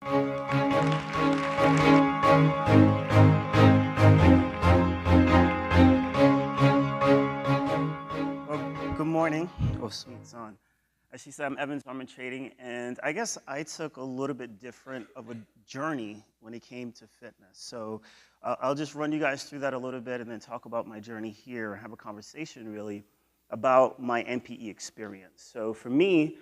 Well, good morning. Oh, sweet son. As she said, I'm Evans Armantrading, and I guess I took a little bit different of a journey when it came to fitness. So I'll just run you guys through that a little bit and then talk about my journey here and have a conversation really about my NPE experience. So for me,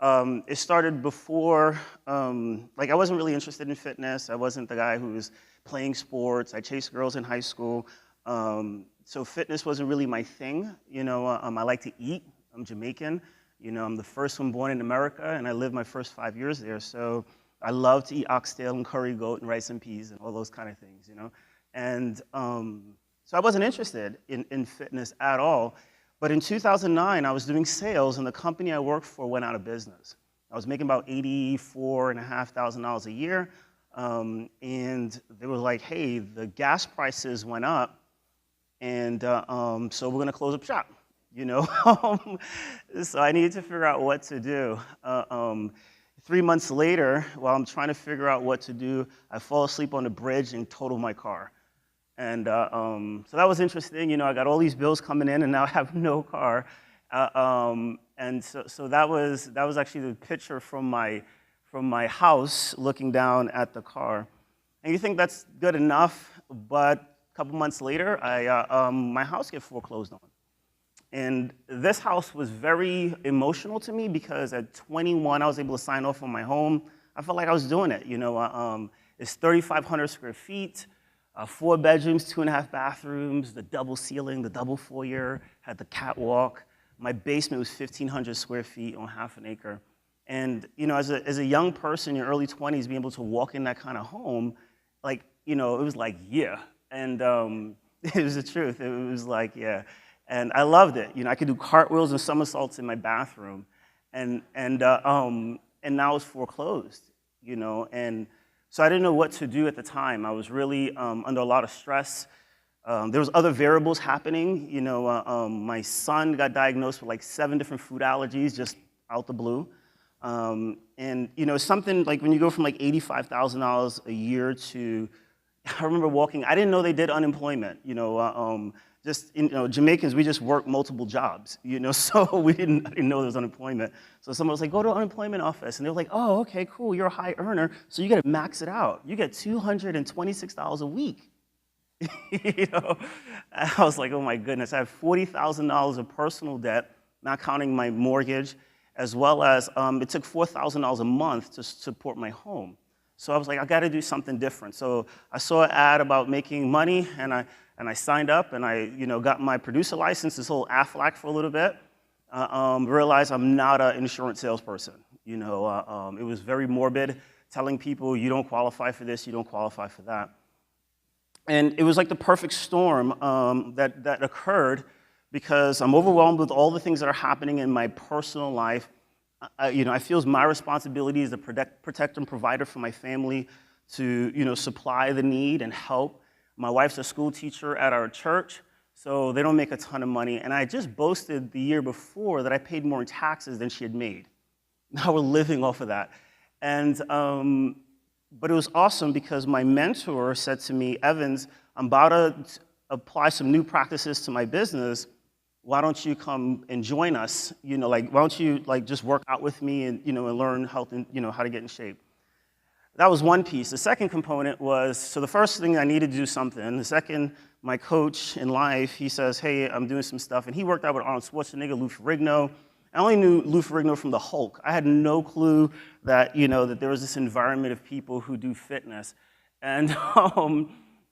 it started before, like I wasn't really interested in fitness. I wasn't the guy who was playing sports. I chased girls in high school. So fitness wasn't really my thing. I like to eat. I'm Jamaican. I'm the first one born in America, and I lived my first 5 years there. So I love to eat oxtail and curry goat and rice and peas and all those kind of things, And so I wasn't interested in fitness at all. But in 2009, I was doing sales, and the company I worked for went out of business. I was making about $84,500 a year, and they were like, hey, the gas prices went up, and so we're going to close up shop. So I needed to figure out what to do. 3 months later, while I'm trying to figure out what to do, I fall asleep on the bridge and total my car. And so that was interesting. I got all these bills coming in, and now I have no car. And so that was actually the picture from my house looking down at the car. And you think that's good enough, but a couple months later, my house gets foreclosed on. And this house was very emotional to me because at 21, I was able to sign off on my home. I felt like I was doing it. It's 3,500 square feet, 4 bedrooms, 2.5 bathrooms, the double ceiling, the double foyer, had the catwalk. My basement was 1,500 square feet on half an acre. And as a young person in your early 20s, being able to walk in that kind of home, it was like, yeah. And it was the truth. It was like, yeah. And I loved it. I could do cartwheels and somersaults in my bathroom, and now it's foreclosed. And so I didn't know what to do at the time. I was really under a lot of stress. There was other variables happening. My son got diagnosed with like 7 different food allergies just out the blue. And something like when you go from like $85,000 a year to, I remember walking. I didn't know they did unemployment. Jamaicans, we just work multiple jobs, so I didn't know there was unemployment. So someone was like, go to the unemployment office. And they were like, oh, okay, cool, you're a high earner, so you got to max it out. You get $226 a week. I was like, oh my goodness, I have $40,000 of personal debt, not counting my mortgage, as well as it took $4,000 a month to support my home. So I was like, I got to do something different. So I saw an ad about making money, and I signed up, and I got my producer license, this whole Aflac for a little bit. Realized I'm not an insurance salesperson. It was very morbid, telling people you don't qualify for this, you don't qualify for that. And it was like the perfect storm that occurred because I'm overwhelmed with all the things that are happening in my personal life. I feel it's my responsibility as a protector and provider for my family to supply the need and help. My wife's a school teacher at our church, so they don't make a ton of money. And I just boasted the year before that I paid more in taxes than she had made. Now we're living off of that. And but it was awesome because my mentor said to me, Evans, I'm about to apply some new practices to my business. Why don't you come and join us? Why don't you just work out with me and and learn health and how to get in shape. That was one piece. The second component was, so the first thing I needed to do something. The second, my coach in life, he says, hey, I'm doing some stuff. And he worked out with Arnold Schwarzenegger, Lou Ferrigno. I only knew Lou Ferrigno from the Hulk. I had no clue that, that there was this environment of people who do fitness. And,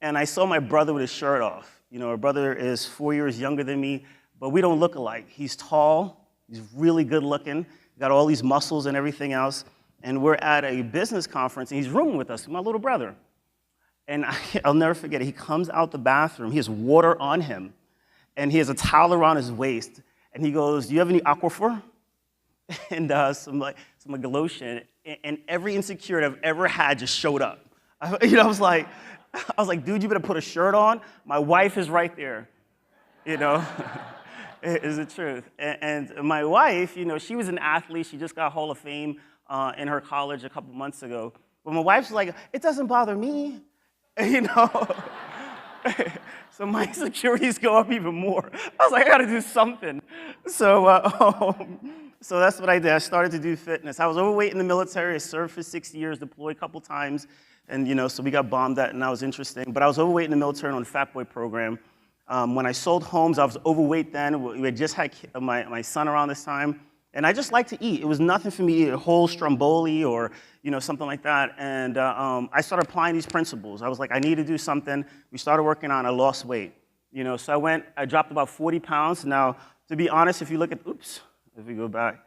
and I saw my brother with his shirt off. My brother is 4 years younger than me, but we don't look alike. He's tall, he's really good looking, got all these muscles and everything else. And we're at a business conference, and he's rooming with us, my little brother. And I'll never forget it. He comes out the bathroom. He has water on him, and he has a towel around his waist. And he goes, do you have any Aquaphor? And some lotion. And every insecurity I've ever had just showed up. I was like, dude, you better put a shirt on. My wife is right there. It is the truth. And my wife, she was an athlete. She just got Hall of Fame in her college a couple months ago. But my wife's like, it doesn't bother me, you know? So my insecurities go up even more. I was like, I gotta do something. So that's what I did. I started to do fitness. I was overweight in the military. I served for 6 years, deployed a couple times, and so we got bombed at, and that was interesting. But I was overweight in the military on a Fat Boy program. When I sold homes, I was overweight then. We had just had my son around this time, and I just liked to eat. It was nothing for me to eat a whole stromboli or something like that. And I started applying these principles. I was like, I need to do something. We started working on. I lost weight. So I dropped about 40 pounds. Now, to be honest, if you look at, if we go back,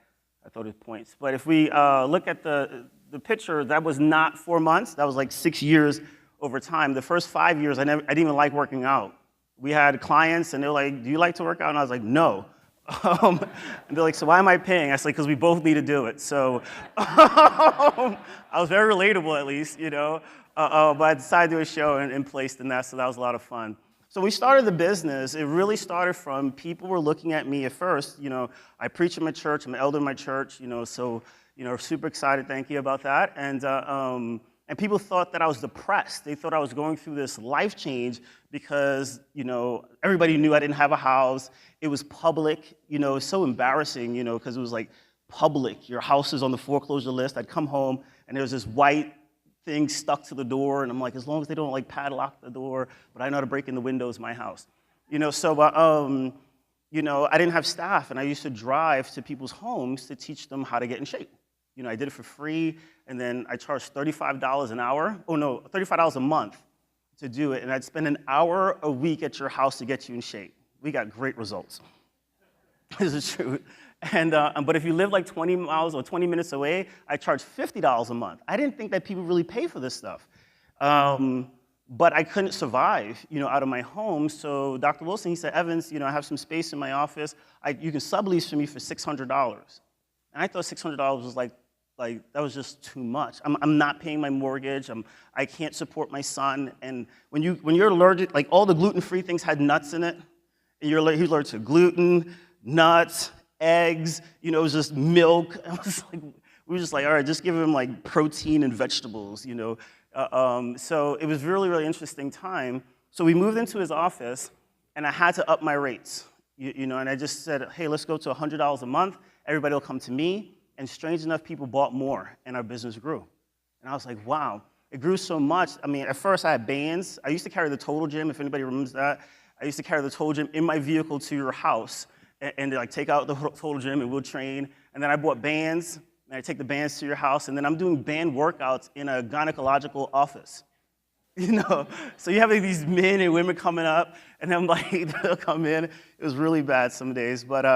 I thought it was points. But if we look at the picture, that was not 4 months. That was like 6 years over time. The first 5 years, I didn't even like working out. We had clients, and they were like, do you like to work out? And I was like, no. And they're like, so why am I paying? I said, because we both need to do it. So I was very relatable, at least, but I decided to do a show and placed in that, so that was a lot of fun. So we started the business. It really started from people were looking at me at first. I preach in my church. I'm an elder in my church, so super excited, thank you about that. And people thought that I was depressed. They thought I was going through this life change because, everybody knew I didn't have a house. It was public. It was so embarrassing, because it was like public. Your house is on the foreclosure list. I'd come home, and there was this white thing stuck to the door, and I'm like, as long as they don't, padlock the door, but I know how to break in the windows of my house. I didn't have staff, and I used to drive to people's homes to teach them how to get in shape. I did it for free, and then I charged $35 an hour. Oh, no, $35 a month to do it, and I'd spend an hour a week at your house to get you in shape. We got great results. This is true. But if you live like 20 miles or 20 minutes away, I charge $50 a month. I didn't think that people really pay for this stuff. But I couldn't survive, out of my home. So Dr. Wilson, he said, Evans, I have some space in my office. You can sublease for me for $600. And I thought $600 was like that was just too much. I'm not paying my mortgage. I can't support my son. And when you're allergic, all the gluten-free things had nuts in it. And he's allergic to gluten, nuts, eggs. It was just milk. We were just like, all right, just give him protein and vegetables. So it was really, really interesting time. So we moved into his office, and I had to up my rates. And I just said, hey, let's go to $100 a month. Everybody will come to me. And strange enough, people bought more, and our business grew. And I was like, wow, it grew so much. I mean, at first I had bands. I used to carry the Total Gym, if anybody remembers that. I used to carry the Total Gym in my vehicle to your house and take out the Total Gym, and we'll train. And then I bought bands, and I take the bands to your house, and then I'm doing band workouts in a gynecological office. So you have these men and women coming up, and I'm like, they'll come in. It was really bad some days, but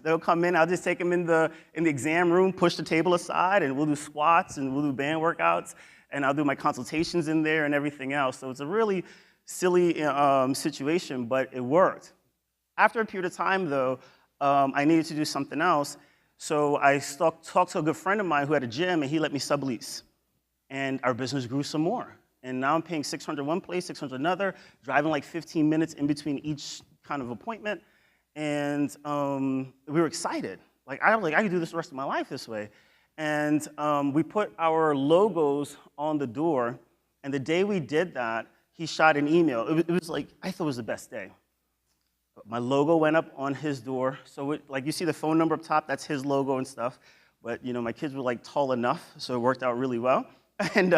they'll come in. I'll just take them in the exam room, push the table aside, and we'll do squats and we'll do band workouts, and I'll do my consultations in there and everything else. So it's a really silly situation, but it worked. After a period of time, though, I needed to do something else. So I talked to a good friend of mine who had a gym, and he let me sublease, and our business grew some more. And now I'm paying $600 one place, $600 another, driving 15 minutes in between each kind of appointment. And we were excited. I could do this the rest of my life this way. And we put our logos on the door. And the day we did that, he shot an email. It was I thought it was the best day. My logo went up on his door. So you see the phone number up top, that's his logo and stuff. But my kids were tall enough, so it worked out really well. And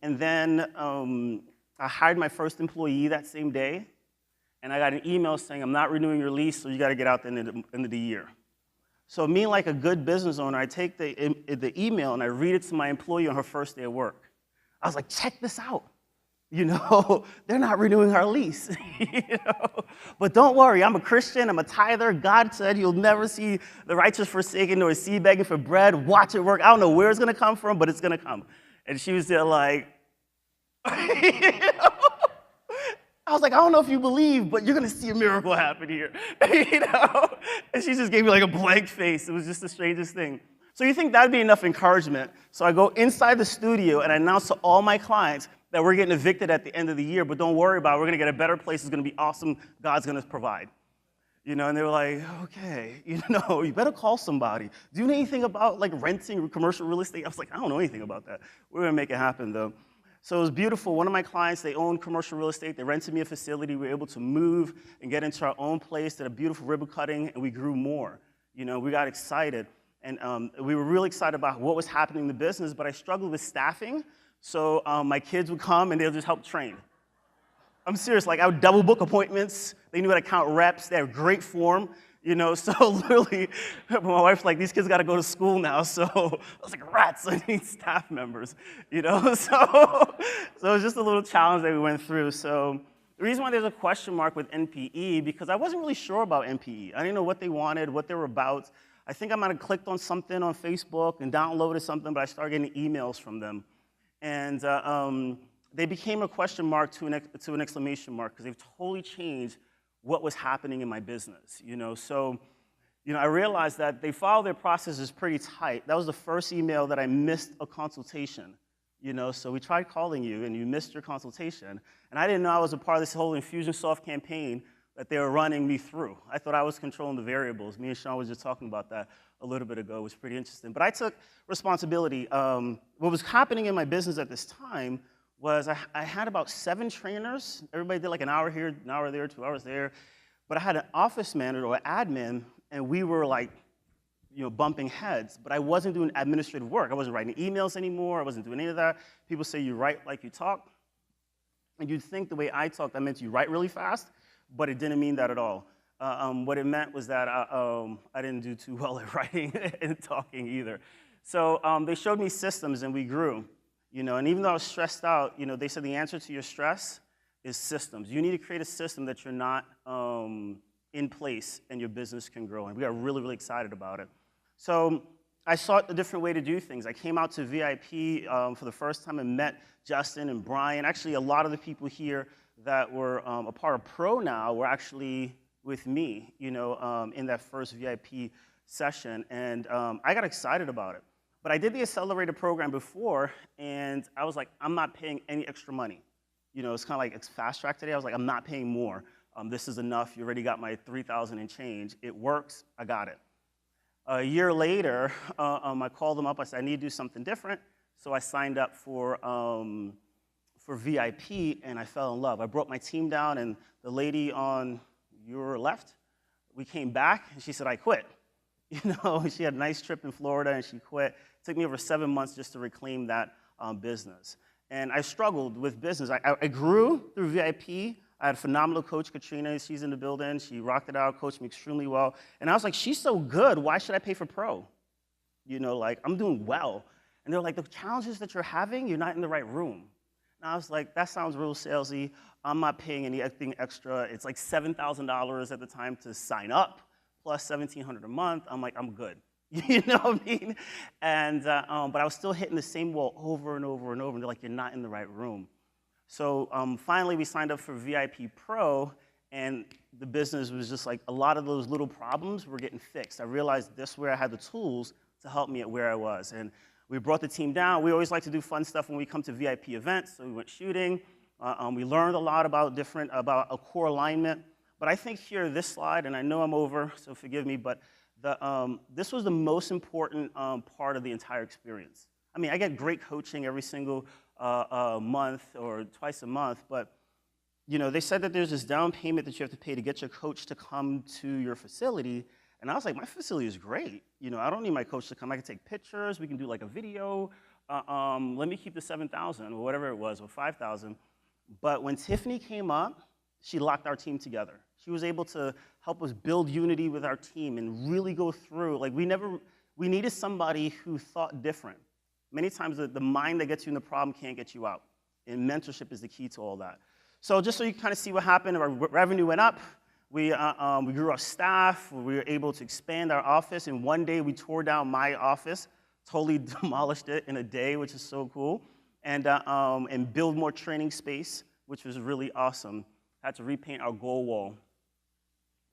then I hired my first employee that same day. And I got an email saying, I'm not renewing your lease, so you got to get out the end of the year. So me, like a good business owner, I take the email and I read it to my employee on her first day of work. I was like, check this out. They're not renewing our lease. But don't worry, I'm a Christian, I'm a tither. God said you'll never see the righteous forsaken nor a seed begging for bread. Watch it work. I don't know where it's going to come from, but it's going to come. And she was there I was like, I don't know if you believe, but you're going to see a miracle happen here. And she just gave me a blank face. It was just the strangest thing. So you think that would be enough encouragement. So I go inside the studio and I announce to all my clients that we're getting evicted at the end of the year, but don't worry about it. We're going to get a better place. It's going to be awesome. God's going to provide. And they were like, okay, you better call somebody. Do you know anything about like renting commercial real estate? I was like, I don't know anything about that. We're gonna make it happen though. So it was beautiful. One of my clients, they own commercial real estate. They rented me a facility. We were able to move and get into our own place, did a beautiful ribbon cutting, and we grew more. We got excited. And we were really excited about what was happening in the business, but I struggled with staffing. So my kids would come and they'll just help train. I'm serious, like I would double book appointments. They knew how to count reps. They had great form, so literally, my wife's like, these kids gotta go to school now. So I was like, rats, I need staff members, So it was just a little challenge that we went through. So the reason why there's a question mark with NPE, because I wasn't really sure about NPE. I didn't know what they wanted, what they were about. I think I might have clicked on something on Facebook and downloaded something, but I started getting emails from them. And they became a question mark to an exclamation mark because they've totally changed what was happening in my business. So I realized that they follow their processes pretty tight. That was the first email that I missed a consultation. So we tried calling you and you missed your consultation. And I didn't know I was a part of this whole Infusionsoft campaign that they were running me through. I thought I was controlling the variables. Me and Sean was just talking about that a little bit ago. It was pretty interesting. But I took responsibility. What was happening in my business at this time was I had about 7 trainers. Everybody did like an hour here, an hour there, 2 hours there. But I had an office manager or admin, and we were like, bumping heads. But I wasn't doing administrative work. I wasn't writing emails anymore. I wasn't doing any of that. People say you write like you talk. And you'd think the way I talk, that meant you write really fast, but it didn't mean that at all. What it meant was that I didn't do too well at writing and talking either. So they showed me systems, and we grew. And even though I was stressed out, they said the answer to your stress is systems. You need to create a system that you're not in place and your business can grow. And we got really, really excited about it. So I sought a different way to do things. I came out to VIP for the first time and met Justin and Brian. Actually, a lot of the people here that were a part of Pro now were actually with me, in that first VIP session. And I got excited about it. But I did the accelerator program before, and I was like, I'm not paying any extra money. It's kind of like it's fast track today. I was like, I'm not paying more. This is enough. You already got my $3,000 and change. It works. I got it. A year later, I called them up. I said, I need to do something different. So I signed up for VIP, and I fell in love. I brought my team down, and the lady on your left, we came back, and she said, I quit. She had a nice trip in Florida, and she quit. It took me over 7 months just to reclaim that business. And I struggled with business. I grew through VIP. I had a phenomenal coach, Katrina. She's in the building. She rocked it out, coached me extremely well. And I was like, she's so good. Why should I pay for Pro? I'm doing well. And they're like, the challenges that you're having, you're not in the right room. And I was like, that sounds real salesy. I'm not paying anything extra. It's like $7,000 at the time to sign up, plus $1,700 a month. I'm like, I'm good. You know what I mean? And, but I was still hitting the same wall over and over and over. And they're like, you're not in the right room. So finally, we signed up for VIP Pro, and the business was just like a lot of those little problems were getting fixed. I realized this is where I had the tools to help me at where I was. And we brought the team down. We always like to do fun stuff when we come to VIP events. So we went shooting. We learned a lot about a core alignment. But I think here, this slide, and I know I'm over, so forgive me, but this was the most important part of the entire experience. I mean, I get great coaching every single month or twice a month, but they said that there's this down payment that you have to pay to get your coach to come to your facility. And I was like, my facility is great. I don't need my coach to come. I can take pictures. We can do like a video. Let me keep the $7,000 or whatever it was, or $5,000. But when Tiffany came up, she locked our team together. She was able to help us build unity with our team and really go through. Like we needed somebody who thought different. Many times the mind that gets you in the problem can't get you out. And mentorship is the key to all that. So just so you kind of see what happened, our revenue went up. We grew our staff. We were able to expand our office. And one day we tore down my office, totally demolished it in a day, which is so cool, and build more training space, which was really awesome. Had to repaint our goal wall.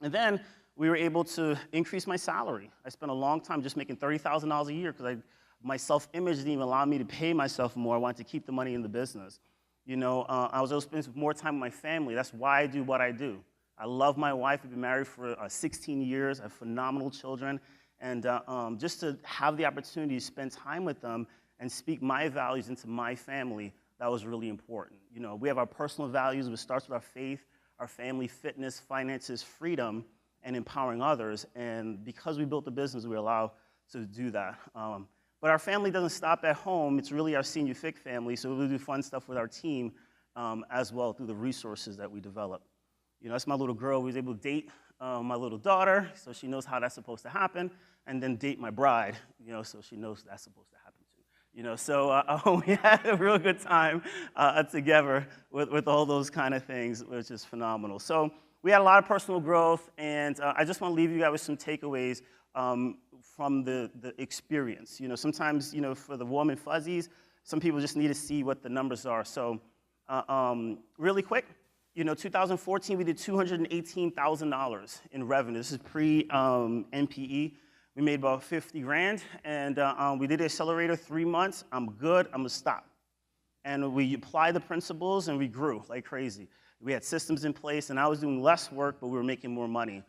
And then we were able to increase my salary. I spent a long time just making $30,000 a year because my self-image didn't even allow me to pay myself more. I wanted to keep the money in the business. I was able to spend more time with my family. That's why I do what I do. I love my wife. We've been married for 16 years. I have phenomenal children. And just to have the opportunity to spend time with them and speak my values into my family, that was really important. You know, we have our personal values, which starts with our faith, our family, fitness, finances, freedom, and empowering others. And because we built the business, we're allowed to do that. But our family doesn't stop at home. It's really our CNU Fit family, so we do fun stuff with our team as well through the resources that we develop. You know, that's my little girl. We was able to date my little daughter, so she knows how that's supposed to happen, and then date my bride, you know, so she knows that's supposed to happen too. You know, so we had a real good time together with all those kind of things, which is phenomenal. So we had a lot of personal growth, and I just want to leave you guys with some takeaways from the experience. You know, sometimes, you know, for the warm and fuzzies, some people just need to see what the numbers are. So really quick, you know, 2014, we did $218,000 in revenue. This is pre-NPE. We made about 50 grand, and we did the accelerator 3 months. I'm good, I'm gonna stop. And we applied the principles, and we grew like crazy. We had systems in place, and I was doing less work, but we were making more money,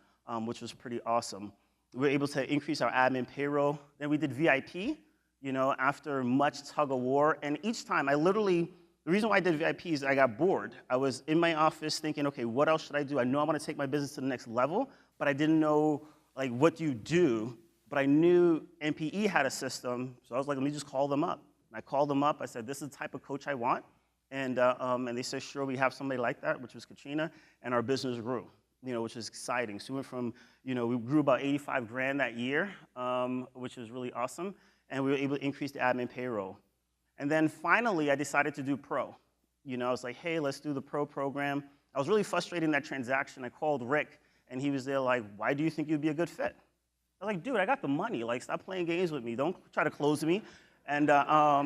which was pretty awesome. We were able to increase our admin payroll. Then we did VIP, you know, after much tug of war. And each time, the reason why I did VIP is I got bored. I was in my office thinking, okay, what else should I do? I know I want to take my business to the next level, but I didn't know, like, what do you do? But I knew NPE had a system, so I was like, let me just call them up. And I called them up. I said, this is the type of coach I want. And they said, sure, we have somebody like that, which was Katrina, and our business grew, you know, which is exciting. So we went from, you know, we grew about 85 grand that year, which was really awesome, and we were able to increase the admin payroll. And then finally, I decided to do pro. You know, I was like, hey, let's do the pro program. I was really frustrated in that transaction. I called Rick, and he was there like, why do you think you'd be a good fit? I was like, dude, I got the money. Like, stop playing games with me. Don't try to close me. And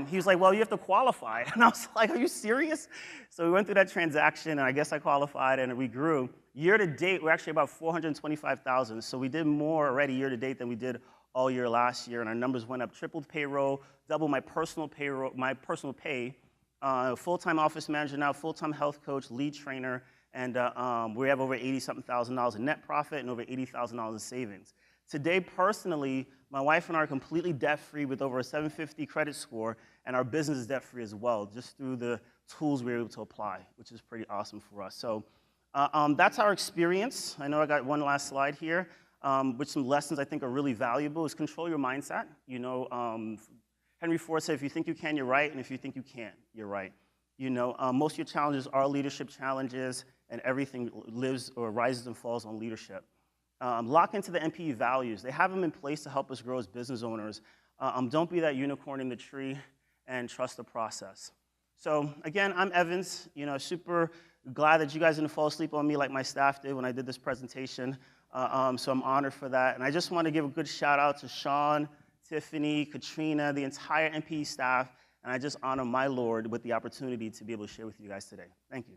he was like, well, you have to qualify. And I was like, are you serious? So we went through that transaction, and I guess I qualified, and we grew. Year to date, we're actually about 425,000. So we did more already year to date than we did all year last year, and our numbers went up, tripled payroll, doubled my personal payroll, my personal pay, full-time office manager now, full-time health coach, lead trainer, and we have over $80-something thousand in net profit and over $80,000 in savings. Today, personally, my wife and I are completely debt-free with over a 750 credit score, and our business is debt-free as well, just through the tools we were able to apply, which is pretty awesome for us. So that's our experience. I know I got one last slide here. Which some lessons I think are really valuable is control your mindset. You know, Henry Ford said, if you think you can, you're right, and if you think you can't, you're right. You know, most of your challenges are leadership challenges, and everything lives or rises and falls on leadership. Lock into the NPE values. They have them in place to help us grow as business owners. Don't be that unicorn in the tree, and trust the process. So again, I'm Evans. You know, super glad that you guys didn't fall asleep on me like my staff did when I did this presentation. So I'm honored for that. And I just want to give a good shout out to Sean, Tiffany, Katrina, the entire NPE staff. And I just honor my Lord with the opportunity to be able to share with you guys today. Thank you.